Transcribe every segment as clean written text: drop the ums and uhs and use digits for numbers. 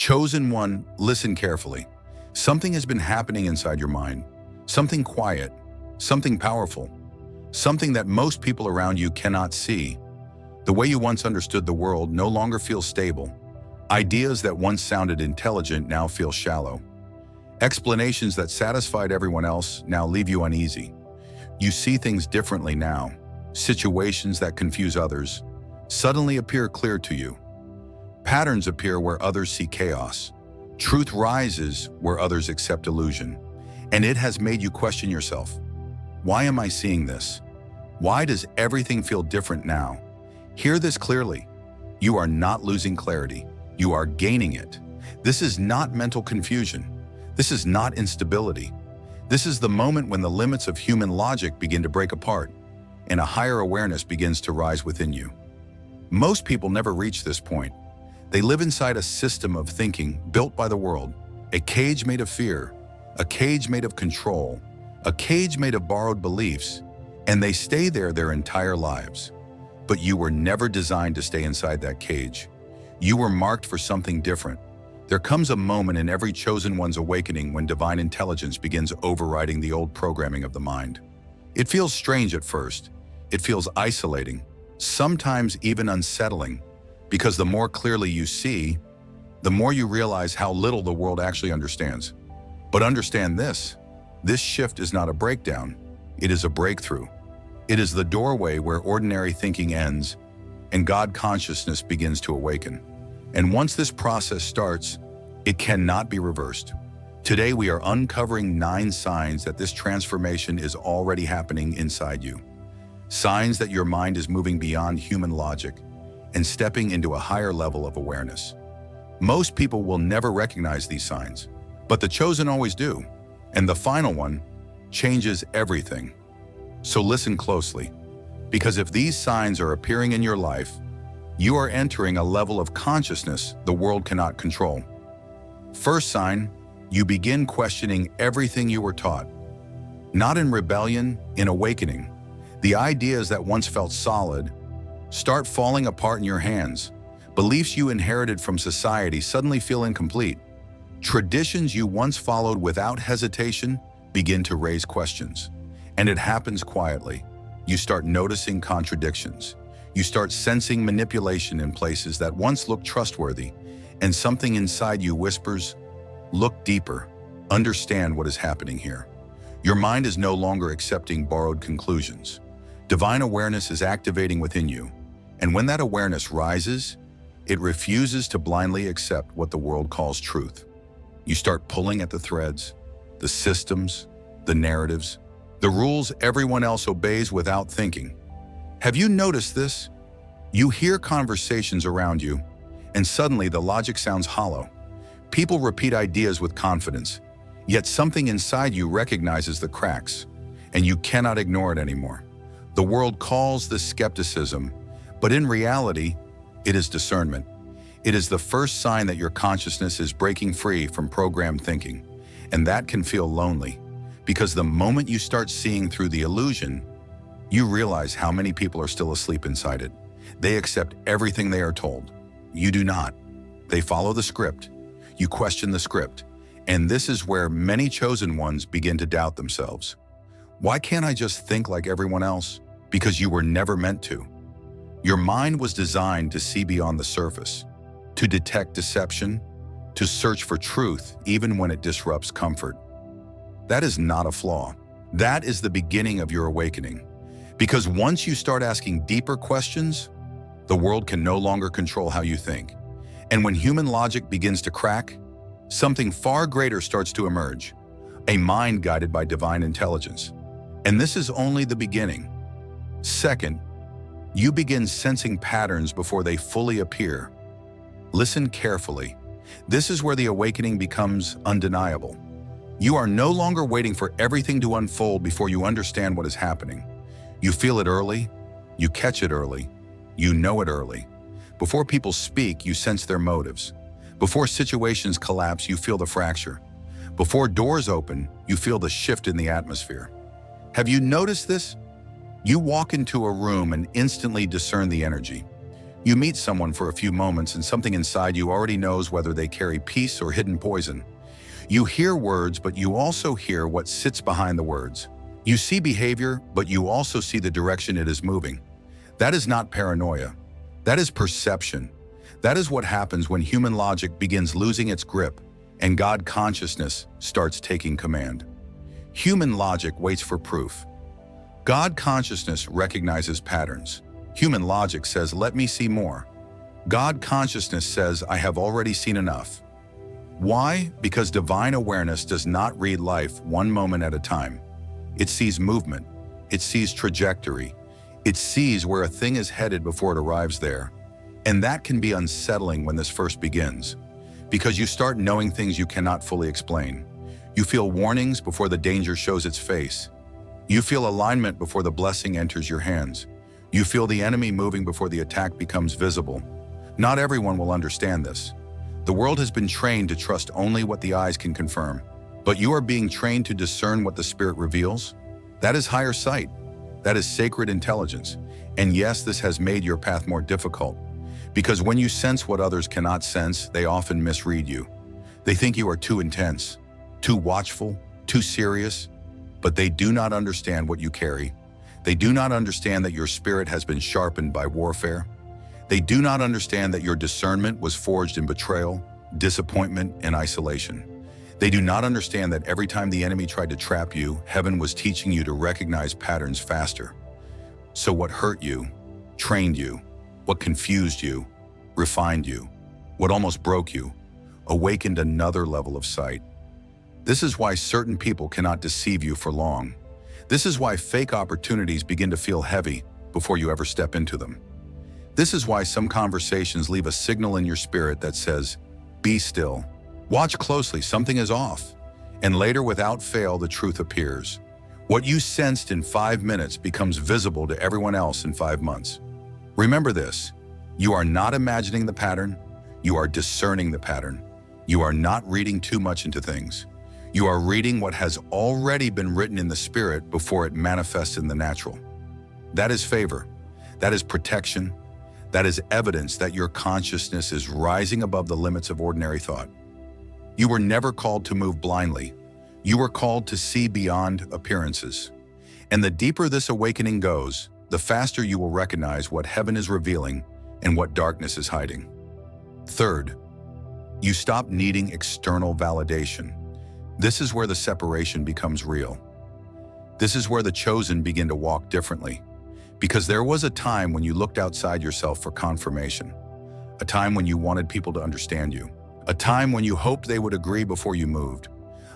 Chosen one, listen carefully. Something has been happening inside your mind. Something quiet, something powerful, something that most people around you cannot see. The way you once understood the world no longer feels stable. Ideas that once sounded intelligent now feel shallow. Explanations that satisfied everyone else now leave you uneasy. You see things differently now. Situations that confuse others suddenly appear clear to you. Patterns appear where others see chaos. Truth rises where others accept illusion. And it has made you question yourself. Why am I seeing this? Why does everything feel different now? Hear this clearly. You are not losing clarity. You are gaining it. This is not mental confusion. This is not instability. This is the moment when the limits of human logic begin to break apart and a higher awareness begins to rise within you. Most people never reach this point. They live inside a system of thinking built by the world, a cage made of fear, a cage made of control, a cage made of borrowed beliefs, and they stay there their entire lives. But you were never designed to stay inside that cage. You were marked for something different. There comes a moment in every chosen one's awakening when divine intelligence begins overriding the old programming of the mind. It feels strange at first. It feels isolating, sometimes even unsettling, because the more clearly you see, the more you realize how little the world actually understands. But understand this shift is not a breakdown, it is a breakthrough. It is the doorway where ordinary thinking ends and God consciousness begins to awaken. And once this process starts, it cannot be reversed. Today we are uncovering 9 signs that this transformation is already happening inside you. Signs that your mind is moving beyond human logic and stepping into a higher level of awareness. Most people will never recognize these signs, but the chosen always do. And the final one changes everything. So listen closely, because if these signs are appearing in your life, you are entering a level of consciousness the world cannot control. First sign, you begin questioning everything you were taught. Not in rebellion, in awakening. The ideas that once felt solid start falling apart in your hands. Beliefs you inherited from society suddenly feel incomplete. Traditions you once followed without hesitation begin to raise questions. And it happens quietly. You start noticing contradictions. You start sensing manipulation in places that once looked trustworthy, and something inside you whispers, look deeper, understand what is happening here. Your mind is no longer accepting borrowed conclusions. Divine awareness is activating within you, and when that awareness rises, it refuses to blindly accept what the world calls truth. You start pulling at the threads, the systems, the narratives, the rules everyone else obeys without thinking. Have you noticed this? You hear conversations around you, and suddenly the logic sounds hollow. People repeat ideas with confidence, yet something inside you recognizes the cracks, and you cannot ignore it anymore. The world calls this skepticism, but in reality, it is discernment. It is the first sign that your consciousness is breaking free from programmed thinking, and that can feel lonely, because the moment you start seeing through the illusion, you realize how many people are still asleep inside it. They accept everything they are told. You do not. They follow the script. You question the script. And this is where many chosen ones begin to doubt themselves. Why can't I just think like everyone else? Because you were never meant to. Your mind was designed to see beyond the surface, to detect deception, to search for truth even when it disrupts comfort. That is not a flaw. That is the beginning of your awakening. Because once you start asking deeper questions, the world can no longer control how you think. And when human logic begins to crack, something far greater starts to emerge, a mind guided by divine intelligence. And this is only the beginning. Second, you begin sensing patterns before they fully appear. Listen carefully. This is where the awakening becomes undeniable. You are no longer waiting for everything to unfold before you understand what is happening. You feel it early, you catch it early, you know it early. Before people speak, you sense their motives. Before situations collapse, you feel the fracture. Before doors open, you feel the shift in the atmosphere. Have you noticed this? You walk into a room and instantly discern the energy. You meet someone for a few moments and something inside you already knows whether they carry peace or hidden poison. You hear words, but you also hear what sits behind the words. You see behavior, but you also see the direction it is moving. That is not paranoia. That is perception. That is what happens when human logic begins losing its grip and God consciousness starts taking command. Human logic waits for proof. God consciousness recognizes patterns. Human logic says, let me see more. God consciousness says, I have already seen enough. Why? Because divine awareness does not read life one moment at a time. It sees movement. It sees trajectory. It sees where a thing is headed before it arrives there. And that can be unsettling when this first begins, because you start knowing things you cannot fully explain. You feel warnings before the danger shows its face. You feel alignment before the blessing enters your hands. You feel the enemy moving before the attack becomes visible. Not everyone will understand this. The world has been trained to trust only what the eyes can confirm, but you are being trained to discern what the Spirit reveals. That is higher sight. That is sacred intelligence. And yes, this has made your path more difficult, because when you sense what others cannot sense, they often misread you. They think you are too intense, too watchful, too serious, but they do not understand what you carry. They do not understand that your spirit has been sharpened by warfare. They do not understand that your discernment was forged in betrayal, disappointment, and isolation. They do not understand that every time the enemy tried to trap you, heaven was teaching you to recognize patterns faster. So what hurt you, trained you, what confused you, refined you, what almost broke you, awakened another level of sight. This is why certain people cannot deceive you for long. This is why fake opportunities begin to feel heavy before you ever step into them. This is why some conversations leave a signal in your spirit that says, be still. Watch closely, something is off. And later, without fail, the truth appears. What you sensed in 5 minutes becomes visible to everyone else in 5 months. Remember this, you are not imagining the pattern, you are discerning the pattern. You are not reading too much into things. You are reading what has already been written in the spirit before it manifests in the natural. That is favor. That is protection. That is evidence that your consciousness is rising above the limits of ordinary thought. You were never called to move blindly. You were called to see beyond appearances. And the deeper this awakening goes, the faster you will recognize what heaven is revealing and what darkness is hiding. Third, you stop needing external validation. This is where the separation becomes real. This is where the chosen begin to walk differently. Because there was a time when you looked outside yourself for confirmation. A time when you wanted people to understand you. A time when you hoped they would agree before you moved.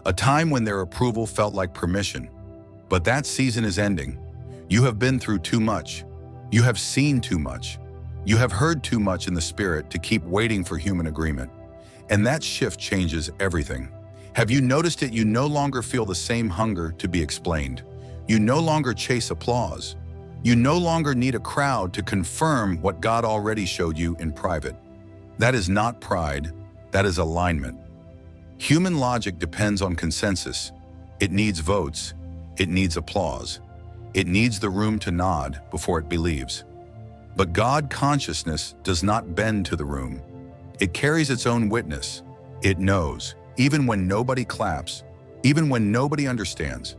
A time when their approval felt like permission. But that season is ending. You have been through too much. You have seen too much. You have heard too much in the spirit to keep waiting for human agreement. And that shift changes everything. Have you noticed it? You no longer feel the same hunger to be explained. You no longer chase applause. You no longer need a crowd to confirm what God already showed you in private. That is not pride, that is alignment. Human logic depends on consensus. It needs votes. It needs applause. It needs the room to nod before it believes. But God consciousness does not bend to the room. It carries its own witness. It knows, even when nobody claps, even when nobody understands,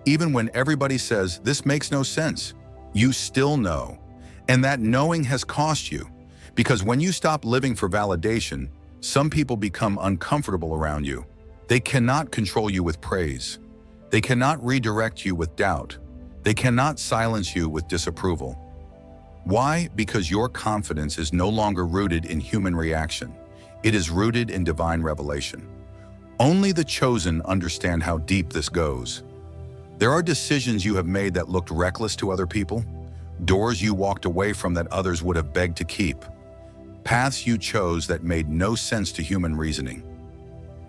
even when everybody says, this makes no sense. You still know. And that knowing has cost you. Because when you stop living for validation, some people become uncomfortable around you. They cannot control you with praise. They cannot redirect you with doubt. They cannot silence you with disapproval. Why? Because your confidence is no longer rooted in human reaction. It is rooted in divine revelation. Only the chosen understand how deep this goes. There are decisions you have made that looked reckless to other people, doors you walked away from that others would have begged to keep, paths you chose that made no sense to human reasoning.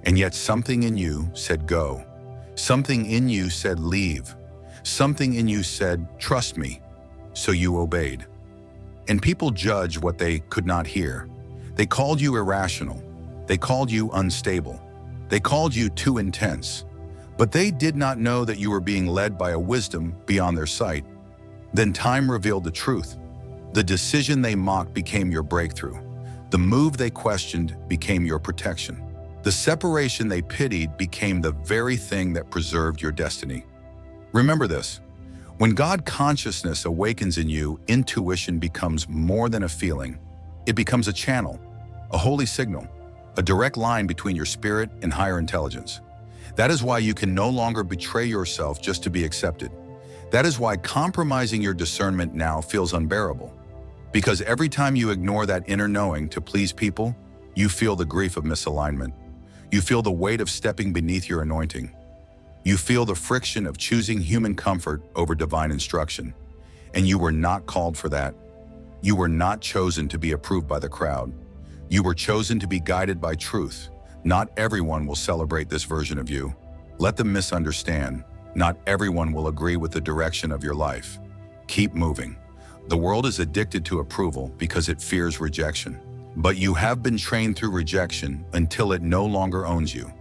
And yet something in you said go. Something in you said leave. Something in you said trust me. So you obeyed. And people judge what they could not hear. They called you irrational. They called you unstable. They called you too intense. But they did not know that you were being led by a wisdom beyond their sight. Then time revealed the truth. The decision they mocked became your breakthrough. The move they questioned became your protection. The separation they pitied became the very thing that preserved your destiny. Remember this: when God consciousness awakens in you, intuition becomes more than a feeling. It becomes a channel, a holy signal, a direct line between your spirit and higher intelligence. That is why you can no longer betray yourself just to be accepted. That is why compromising your discernment now feels unbearable. Because every time you ignore that inner knowing to please people, you feel the grief of misalignment. You feel the weight of stepping beneath your anointing. You feel the friction of choosing human comfort over divine instruction. And you were not called for that. You were not chosen to be approved by the crowd. You were chosen to be guided by truth. Not everyone will celebrate this version of you. Let them misunderstand. Not everyone will agree with the direction of your life. Keep moving. The world is addicted to approval because it fears rejection. But you have been trained through rejection until it no longer owns you.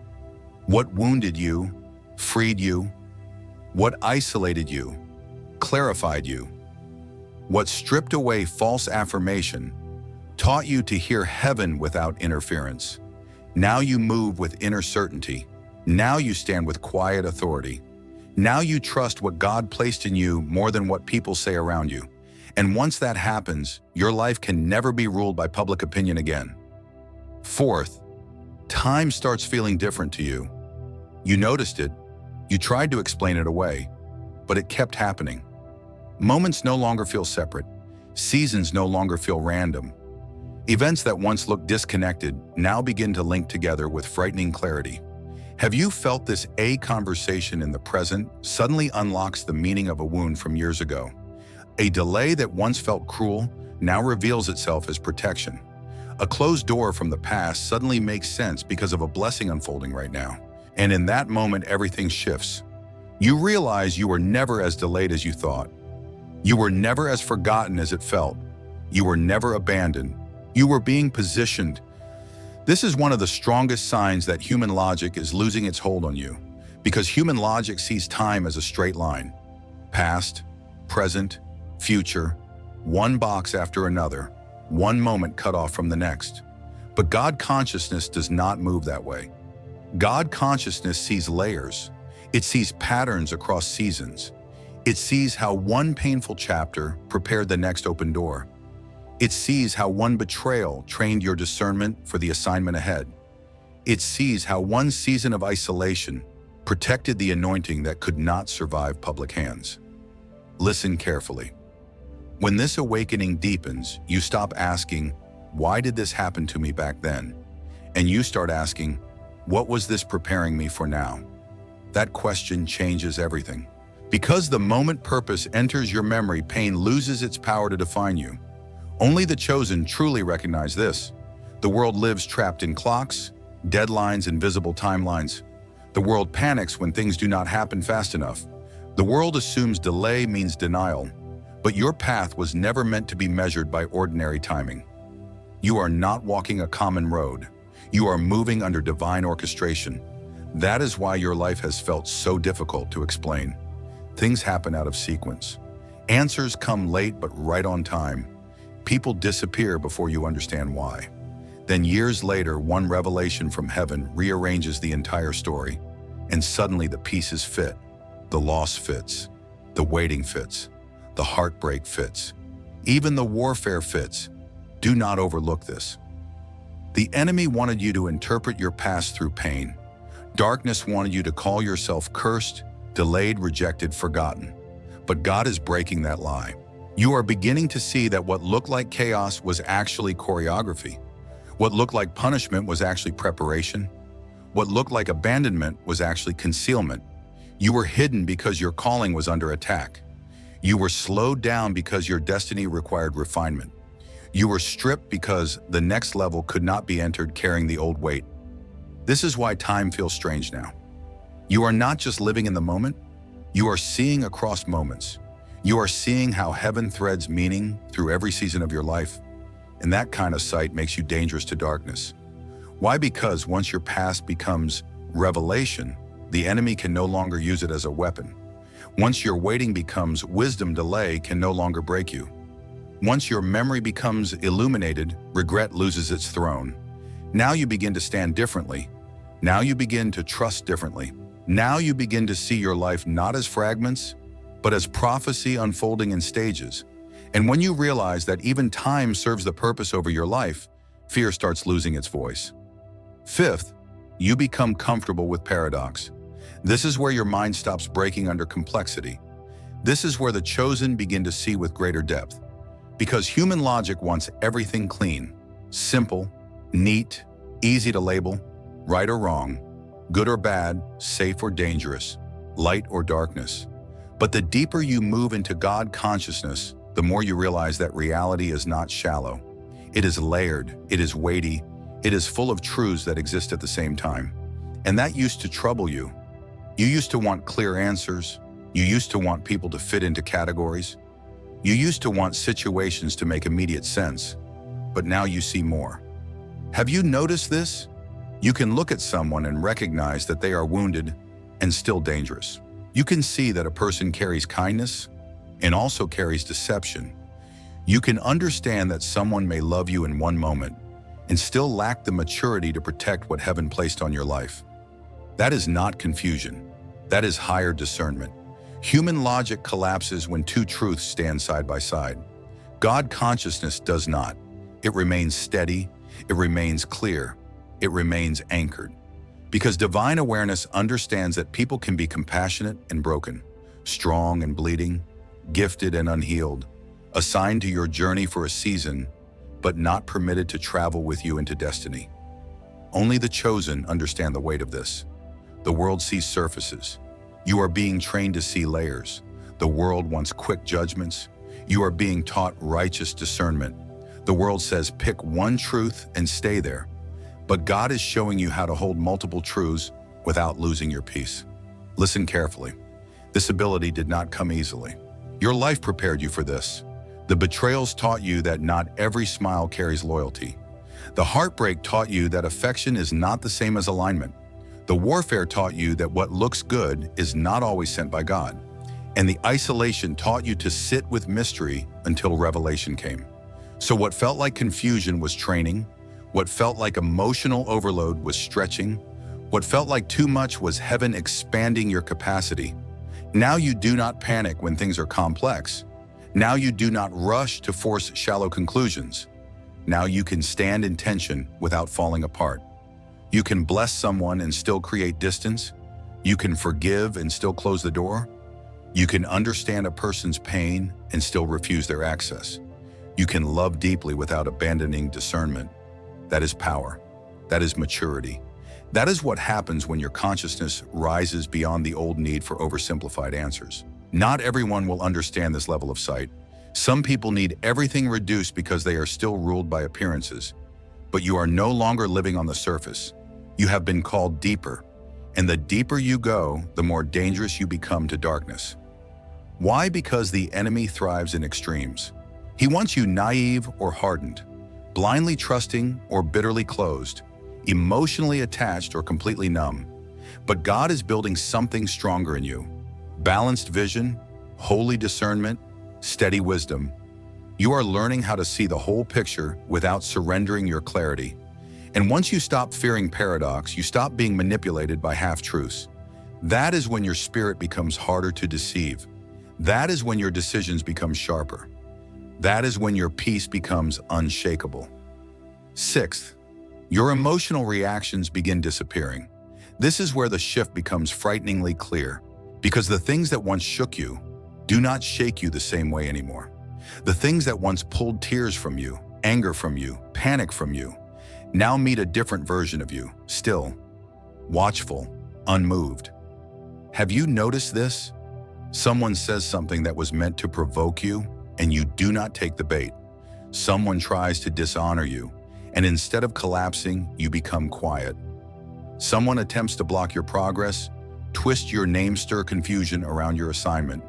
What wounded you, freed you? What isolated you, clarified you? What stripped away false affirmation, taught you to hear heaven without interference? Now you move with inner certainty. Now you stand with quiet authority. Now you trust what God placed in you more than what people say around you. And once that happens, your life can never be ruled by public opinion again. Fourth, time starts feeling different to you. You noticed it. You tried to explain it away, but it kept happening. Moments no longer feel separate. Seasons no longer feel random. Events that once looked disconnected now begin to link together with frightening clarity. Have you felt this? A conversation in the present suddenly unlocks the meaning of a wound from years ago. A delay that once felt cruel now reveals itself as protection. A closed door from the past suddenly makes sense because of a blessing unfolding right now. And in that moment, everything shifts. You realize you were never as delayed as you thought. You were never as forgotten as it felt. You were never abandoned. You were being positioned. This is one of the strongest signs that human logic is losing its hold on you, because human logic sees time as a straight line. Past, present, future, one box after another, one moment cut off from the next. But God consciousness does not move that way. God consciousness sees layers. It sees patterns across seasons. It sees how one painful chapter prepared the next open door. It sees how one betrayal trained your discernment for the assignment ahead. It sees how one season of isolation protected the anointing that could not survive public hands. Listen carefully. When this awakening deepens, you stop asking, "Why did this happen to me back then?" And you start asking, "What was this preparing me for now?" That question changes everything. Because the moment purpose enters your memory, pain loses its power to define you. Only the chosen truly recognize this. The world lives trapped in clocks, deadlines, and visible timelines. The world panics when things do not happen fast enough. The world assumes delay means denial. But your path was never meant to be measured by ordinary timing. You are not walking a common road. You are moving under divine orchestration. That is why your life has felt so difficult to explain. Things happen out of sequence. Answers come late but right on time. People disappear before you understand why. Then years later, one revelation from heaven rearranges the entire story, and suddenly the pieces fit. The loss fits. The waiting fits. The heartbreak fits. Even the warfare fits. Do not overlook this. The enemy wanted you to interpret your past through pain. Darkness wanted you to call yourself cursed, delayed, rejected, forgotten. But God is breaking that lie. You are beginning to see that what looked like chaos was actually choreography. What looked like punishment was actually preparation. What looked like abandonment was actually concealment. You were hidden because your calling was under attack. You were slowed down because your destiny required refinement. You were stripped because the next level could not be entered carrying the old weight. This is why time feels strange now. You are not just living in the moment, you are seeing across moments. You are seeing how heaven threads meaning through every season of your life. And that kind of sight makes you dangerous to darkness. Why? Because once your past becomes revelation, the enemy can no longer use it as a weapon. Once your waiting becomes wisdom, delay can no longer break you. Once your memory becomes illuminated, regret loses its throne. Now you begin to stand differently. Now you begin to trust differently. Now you begin to see your life not as fragments, but as prophecy unfolding in stages. And when you realize that even time serves the purpose over your life, fear starts losing its voice. Fifth, you become comfortable with paradox. This is where your mind stops breaking under complexity. This is where the chosen begin to see with greater depth. Because human logic wants everything clean, simple, neat, easy to label, right or wrong, good or bad, safe or dangerous, light or darkness. But the deeper you move into God consciousness, the more you realize that reality is not shallow. It is layered, it is weighty, it is full of truths that exist at the same time. And that used to trouble you. You used to want clear answers. You used to want people to fit into categories. You used to want situations to make immediate sense. But now you see more. Have you noticed this? You can look at someone and recognize that they are wounded and still dangerous. You can see that a person carries kindness and also carries deception. You can understand that someone may love you in one moment and still lack the maturity to protect what heaven placed on your life. That is not confusion. That is higher discernment. Human logic collapses when two truths stand side by side. God consciousness does not. It remains steady, it remains clear, it remains anchored. Because divine awareness understands that people can be compassionate and broken, strong and bleeding, gifted and unhealed, assigned to your journey for a season, but not permitted to travel with you into destiny. Only the chosen understand the weight of this. The world sees surfaces. You are being trained to see layers. The world wants quick judgments. You are being taught righteous discernment. The world says pick one truth and stay there. But God is showing you how to hold multiple truths without losing your peace. Listen carefully. This ability did not come easily. Your life prepared you for this. The betrayals taught you that not every smile carries loyalty. The heartbreak taught you that affection is not the same as alignment. The warfare taught you that what looks good is not always sent by God. And the isolation taught you to sit with mystery until revelation came. So what felt like confusion was training. What felt like emotional overload was stretching. What felt like too much was heaven expanding your capacity. Now you do not panic when things are complex. Now you do not rush to force shallow conclusions. Now you can stand in tension without falling apart. You can bless someone and still create distance. You can forgive and still close the door. You can understand a person's pain and still refuse their access. You can love deeply without abandoning discernment. That is power. That is maturity. That is what happens when your consciousness rises beyond the old need for oversimplified answers. Not everyone will understand this level of sight. Some people need everything reduced because they are still ruled by appearances. But you are no longer living on the surface. You have been called deeper. And the deeper you go, the more dangerous you become to darkness. Why? Because the enemy thrives in extremes. He wants you naive or hardened, blindly trusting or bitterly closed, emotionally attached or completely numb. But God is building something stronger in you. Balanced vision, holy discernment, steady wisdom. You are learning how to see the whole picture without surrendering your clarity. And once you stop fearing paradox, you stop being manipulated by half-truths. That is when your spirit becomes harder to deceive. That is when your decisions become sharper. That is when your peace becomes unshakable. Sixth, your emotional reactions begin disappearing. This is where the shift becomes frighteningly clear, because the things that once shook you do not shake you the same way anymore. The things that once pulled tears from you, anger from you, panic from you, now meet a different version of you, still, watchful, unmoved. Have you noticed this? Someone says something that was meant to provoke you, and you do not take the bait. Someone tries to dishonor you, and instead of collapsing, you become quiet. Someone attempts to block your progress, twist your name-stir confusion around your assignment,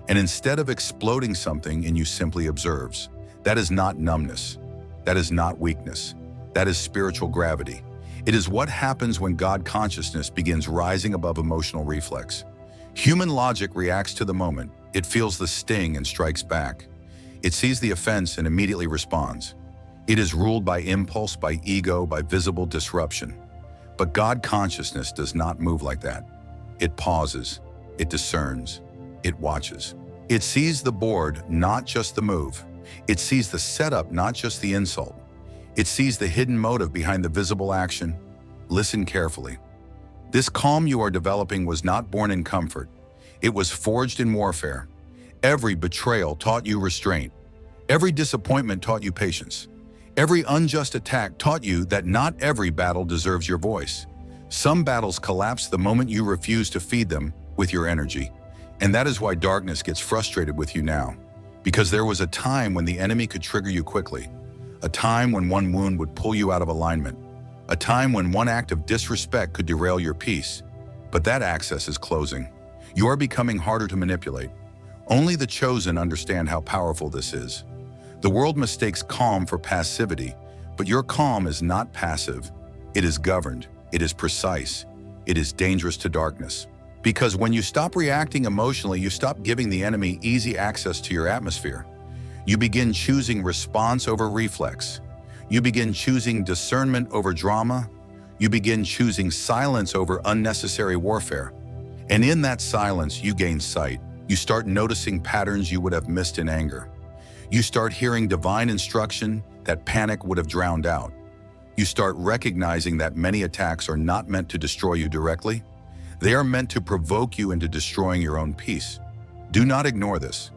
and instead of exploding something in you simply observes. That is not numbness. That is not weakness. That is spiritual gravity. It is what happens when God consciousness begins rising above emotional reflex. Human logic reacts to the moment. It feels the sting and strikes back. It sees the offense and immediately responds. It is ruled by impulse, by ego, by visible disruption. But God consciousness does not move like that. It pauses, it discerns, it watches. It sees the board, not just the move. It sees the setup, not just the insult. It sees the hidden motive behind the visible action. Listen carefully. This calm you are developing was not born in comfort. It was forged in warfare. Every betrayal taught you restraint. Every disappointment taught you patience. Every unjust attack taught you that not every battle deserves your voice. Some battles collapse the moment you refuse to feed them with your energy. And that is why darkness gets frustrated with you now. Because there was a time when the enemy could trigger you quickly. A time when one wound would pull you out of alignment. A time when one act of disrespect could derail your peace. But that access is closing. You are becoming harder to manipulate. Only the chosen understand how powerful this is. The world mistakes calm for passivity, but your calm is not passive. It is governed, it is precise, it is dangerous to darkness. Because when you stop reacting emotionally, you stop giving the enemy easy access to your atmosphere. You begin choosing response over reflex. You begin choosing discernment over drama. You begin choosing silence over unnecessary warfare. And in that silence, you gain sight. You start noticing patterns you would have missed in anger. You start hearing divine instruction that panic would have drowned out. You start recognizing that many attacks are not meant to destroy you directly. They are meant to provoke you into destroying your own peace. Do not ignore this.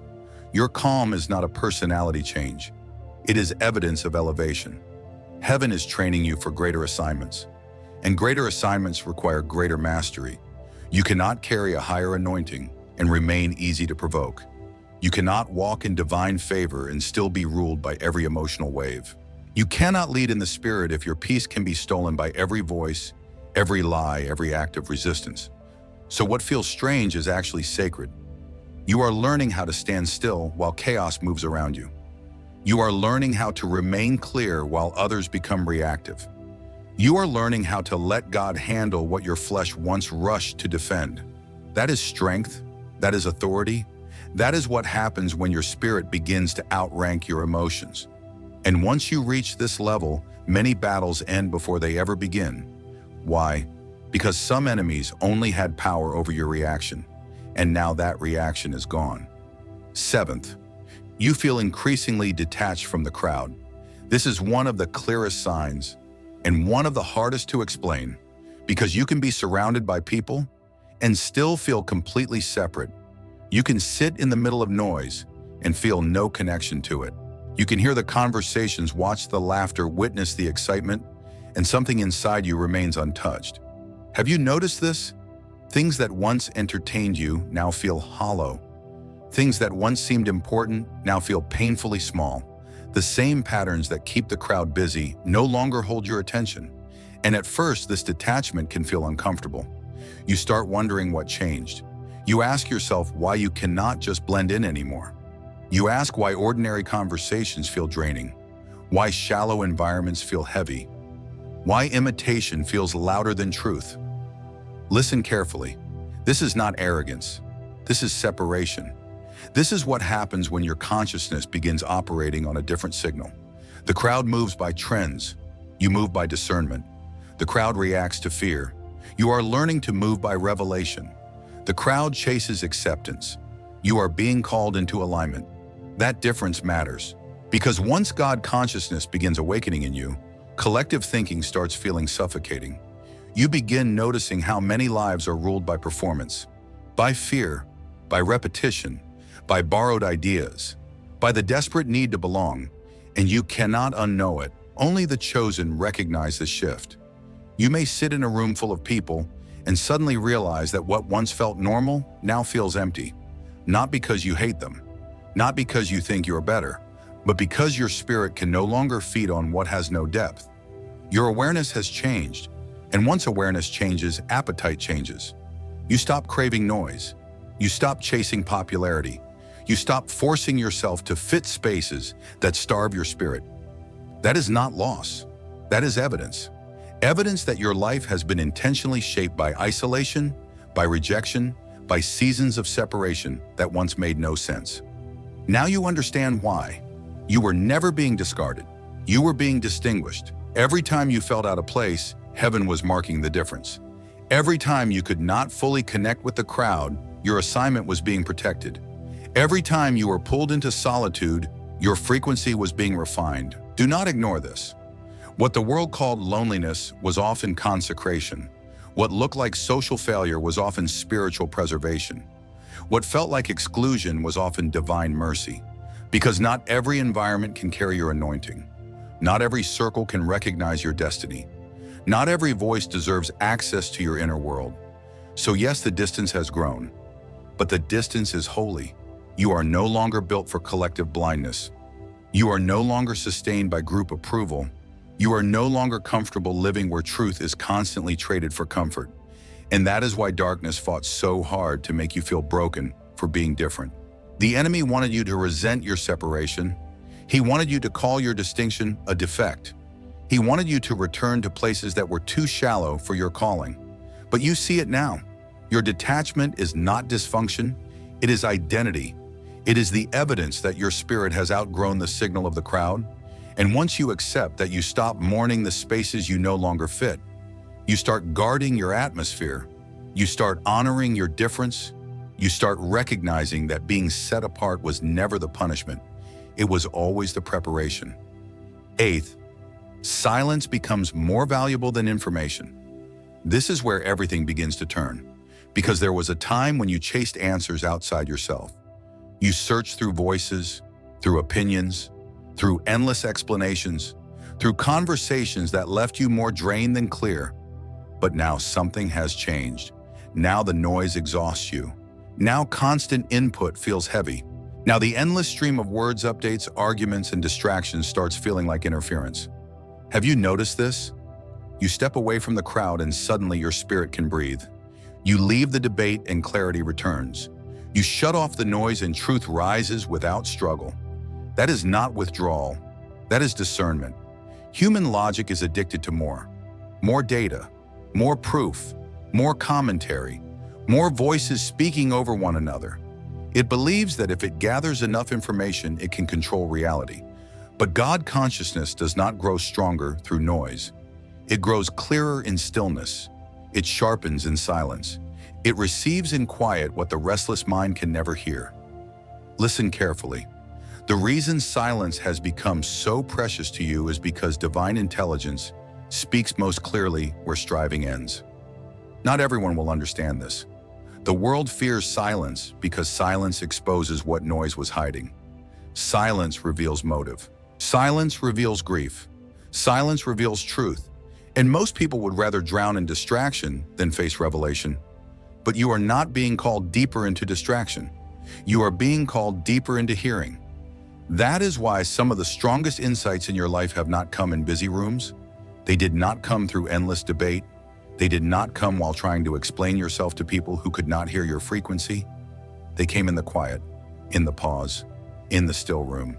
Your calm is not a personality change. It is evidence of elevation. Heaven is training you for greater assignments. And greater assignments require greater mastery. You cannot carry a higher anointing and remain easy to provoke. You cannot walk in divine favor and still be ruled by every emotional wave. You cannot lead in the spirit if your peace can be stolen by every voice, every lie, every act of resistance. So what feels strange is actually sacred. You are learning how to stand still while chaos moves around you. You are learning how to remain clear while others become reactive. You are learning how to let God handle what your flesh once rushed to defend. That is strength. That is authority. That is what happens when your spirit begins to outrank your emotions. And once you reach this level, many battles end before they ever begin. Why? Because some enemies only had power over your reaction, and now that reaction is gone. Seventh, you feel increasingly detached from the crowd. This is one of the clearest signs, and one of the hardest to explain, because you can be surrounded by people and still feel completely separate. You can sit in the middle of noise and feel no connection to it. You can hear the conversations, watch the laughter, witness the excitement, and something inside you remains untouched. Have you noticed this? Things that once entertained you now feel hollow. Things that once seemed important now feel painfully small. The same patterns that keep the crowd busy no longer hold your attention. And at first, this detachment can feel uncomfortable. You start wondering what changed. You ask yourself why you cannot just blend in anymore. You ask why ordinary conversations feel draining, why shallow environments feel heavy, why imitation feels louder than truth. Listen carefully. This is not arrogance. This is separation. This is what happens when your consciousness begins operating on a different signal. The crowd moves by trends. You move by discernment. The crowd reacts to fear. You are learning to move by revelation. The crowd chases acceptance. You are being called into alignment. That difference matters. Because once God consciousness begins awakening in you, collective thinking starts feeling suffocating. You begin noticing how many lives are ruled by performance, by fear, by repetition, by borrowed ideas, by the desperate need to belong, and you cannot unknow it. Only the chosen recognize the shift. You may sit in a room full of people and suddenly realize that what once felt normal now feels empty. Not because you hate them, not because you think you're better, but because your spirit can no longer feed on what has no depth. Your awareness has changed, and once awareness changes, appetite changes. You stop craving noise. You stop chasing popularity. You stop forcing yourself to fit spaces that starve your spirit. That is not loss. That is evidence. Evidence that your life has been intentionally shaped by isolation, by rejection, by seasons of separation that once made no sense. Now you understand why. You were never being discarded. You were being distinguished. Every time you felt out of place, heaven was marking the difference. Every time you could not fully connect with the crowd, your assignment was being protected. Every time you were pulled into solitude, your frequency was being refined. Do not ignore this. What the world called loneliness was often consecration. What looked like social failure was often spiritual preservation. What felt like exclusion was often divine mercy. Because not every environment can carry your anointing. Not every circle can recognize your destiny. Not every voice deserves access to your inner world. So yes, the distance has grown, but the distance is holy. You are no longer built for collective blindness. You are no longer sustained by group approval. You are no longer comfortable living where truth is constantly traded for comfort. And that is why darkness fought so hard to make you feel broken for being different. The enemy wanted you to resent your separation. He wanted you to call your distinction a defect. He wanted you to return to places that were too shallow for your calling. But you see it now. Your detachment is not dysfunction. It is identity. It is the evidence that your spirit has outgrown the signal of the crowd. And once you accept that, you stop mourning the spaces you no longer fit. You start guarding your atmosphere. You start honoring your difference. You start recognizing that being set apart was never the punishment. It was always the preparation. Eighth, silence becomes more valuable than information. This is where everything begins to turn, because there was a time when you chased answers outside yourself. You searched through voices, through opinions, through endless explanations, through conversations that left you more drained than clear. But now something has changed. Now the noise exhausts you. Now constant input feels heavy. Now the endless stream of words, updates, arguments, and distractions starts feeling like interference. Have you noticed this? You step away from the crowd and suddenly your spirit can breathe. You leave the debate and clarity returns. You shut off the noise and truth rises without struggle. That is not withdrawal. That is discernment. Human logic is addicted to more. More data, more proof, more commentary, more voices speaking over one another. It believes that if it gathers enough information, it can control reality. But God consciousness does not grow stronger through noise. It grows clearer in stillness. It sharpens in silence. It receives in quiet what the restless mind can never hear. Listen carefully. The reason silence has become so precious to you is because divine intelligence speaks most clearly where striving ends. Not everyone will understand this. The world fears silence because silence exposes what noise was hiding. Silence reveals motive. Silence reveals grief. Silence reveals truth. And most people would rather drown in distraction than face revelation. But you are not being called deeper into distraction. You are being called deeper into hearing. That is why some of the strongest insights in your life have not come in busy rooms. They did not come through endless debate. They did not come while trying to explain yourself to people who could not hear your frequency. They came in the quiet, in the pause, in the still room.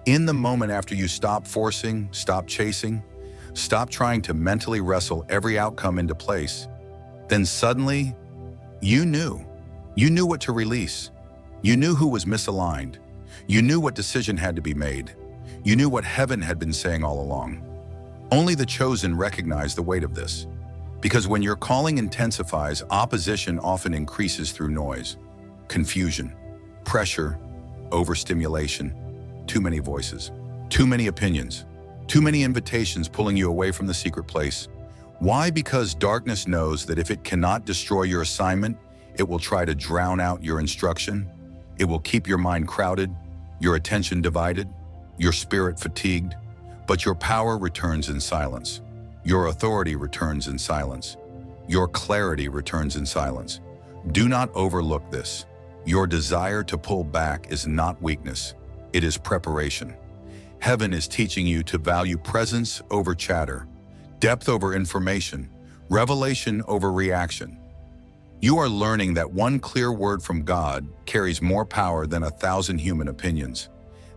In the moment after you stop forcing, stop chasing, stop trying to mentally wrestle every outcome into place. Then suddenly, you knew. You knew what to release. You knew who was misaligned. You knew what decision had to be made. You knew what heaven had been saying all along. Only the chosen recognize the weight of this. Because when your calling intensifies, opposition often increases through noise, confusion, pressure, overstimulation, too many voices, too many opinions, too many invitations pulling you away from the secret place. Why? Because darkness knows that if it cannot destroy your assignment, it will try to drown out your instruction. It will keep your mind crowded, your attention divided, your spirit fatigued, but your power returns in silence. Your authority returns in silence. Your clarity returns in silence. Do not overlook this. Your desire to pull back is not weakness. It is preparation. Heaven is teaching you to value presence over chatter, depth over information, revelation over reaction. You are learning that one clear word from God carries more power than 1,000 human opinions.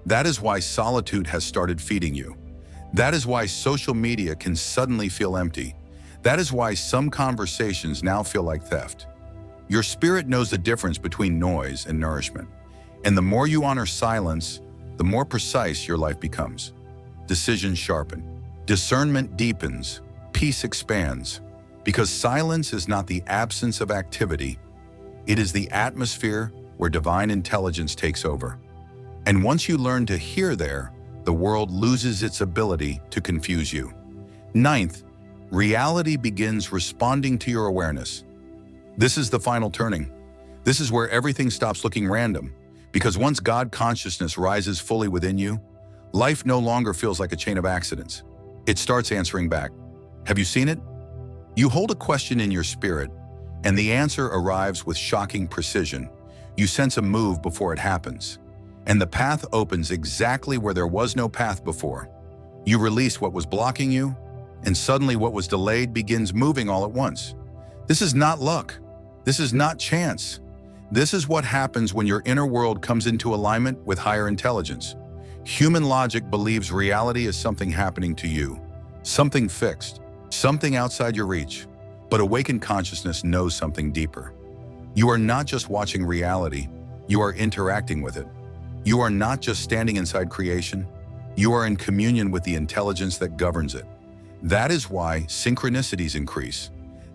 That is why solitude has started feeding you. That is why social media can suddenly feel empty. That is why some conversations now feel like theft. Your spirit knows the difference between noise and nourishment. And the more you honor silence, the more precise your life becomes. Decisions sharpen, discernment deepens, peace expands. Because silence is not the absence of activity, it is the atmosphere where divine intelligence takes over. And once you learn to hear there, the world loses its ability to confuse you. Ninth, reality begins responding to your awareness. This is the final turning. This is where everything stops looking random. Because once God consciousness rises fully within you, life no longer feels like a chain of accidents. It starts answering back. Have you seen it? You hold a question in your spirit, and the answer arrives with shocking precision. You sense a move before it happens, and the path opens exactly where there was no path before. You release what was blocking you, and suddenly what was delayed begins moving all at once. This is not luck. This is not chance. This is what happens when your inner world comes into alignment with higher intelligence. Human logic believes reality is something happening to you, something fixed, something outside your reach. But awakened consciousness knows something deeper. You are not just watching reality, you are interacting with it. You are not just standing inside creation, you are in communion with the intelligence that governs it. That is why synchronicities increase.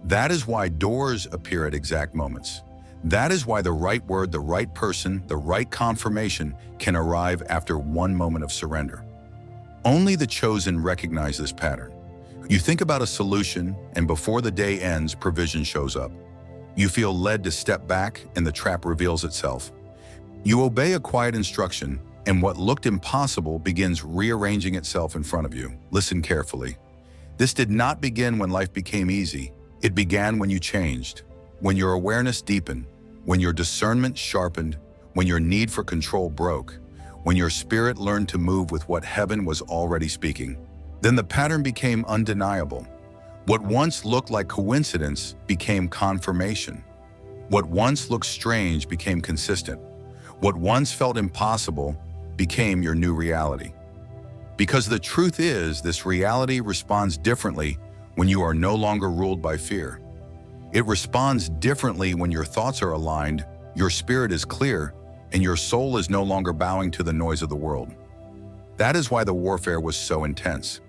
That is why doors appear at exact moments. That is why the right word, the right person, the right confirmation can arrive after one moment of surrender. Only the chosen recognize this pattern. You think about a solution, and before the day ends, provision shows up. You feel led to step back, and the trap reveals itself. You obey a quiet instruction, and what looked impossible begins rearranging itself in front of you. Listen carefully. This did not begin when life became easy. It began when you changed, when your awareness deepened, when your discernment sharpened, when your need for control broke, when your spirit learned to move with what heaven was already speaking. Then the pattern became undeniable. What once looked like coincidence became confirmation. What once looked strange became consistent. What once felt impossible became your new reality. Because the truth is, this reality responds differently when you are no longer ruled by fear. It responds differently when your thoughts are aligned, your spirit is clear, and your soul is no longer bowing to the noise of the world. That is why the warfare was so intense.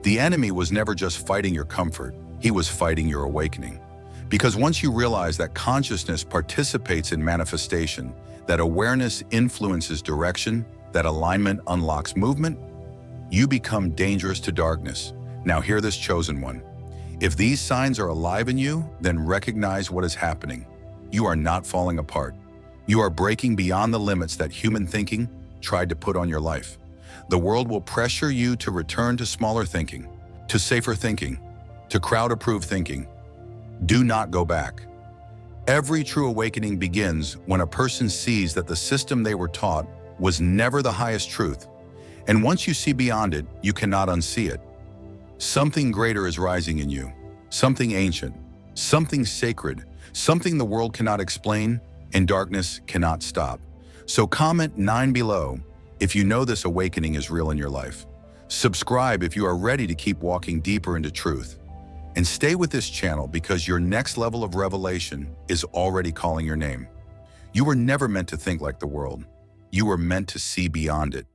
The enemy was never just fighting your comfort, he was fighting your awakening. Because once you realize that consciousness participates in manifestation, that awareness influences direction, that alignment unlocks movement, you become dangerous to darkness. Now hear this, chosen one. If these signs are alive in you, then recognize what is happening. You are not falling apart. You are breaking beyond the limits that human thinking tried to put on your life. The world will pressure you to return to smaller thinking, to safer thinking, to crowd-approved thinking. Do not go back. Every true awakening begins when a person sees that the system they were taught was never the highest truth. And once you see beyond it, you cannot unsee it. Something greater is rising in you, something ancient, something sacred, something the world cannot explain and darkness cannot stop. So comment 9 below if you know this awakening is real in your life. Subscribe if you are ready to keep walking deeper into truth. And stay with this channel because your next level of revelation is already calling your name. You were never meant to think like the world. You were meant to see beyond it.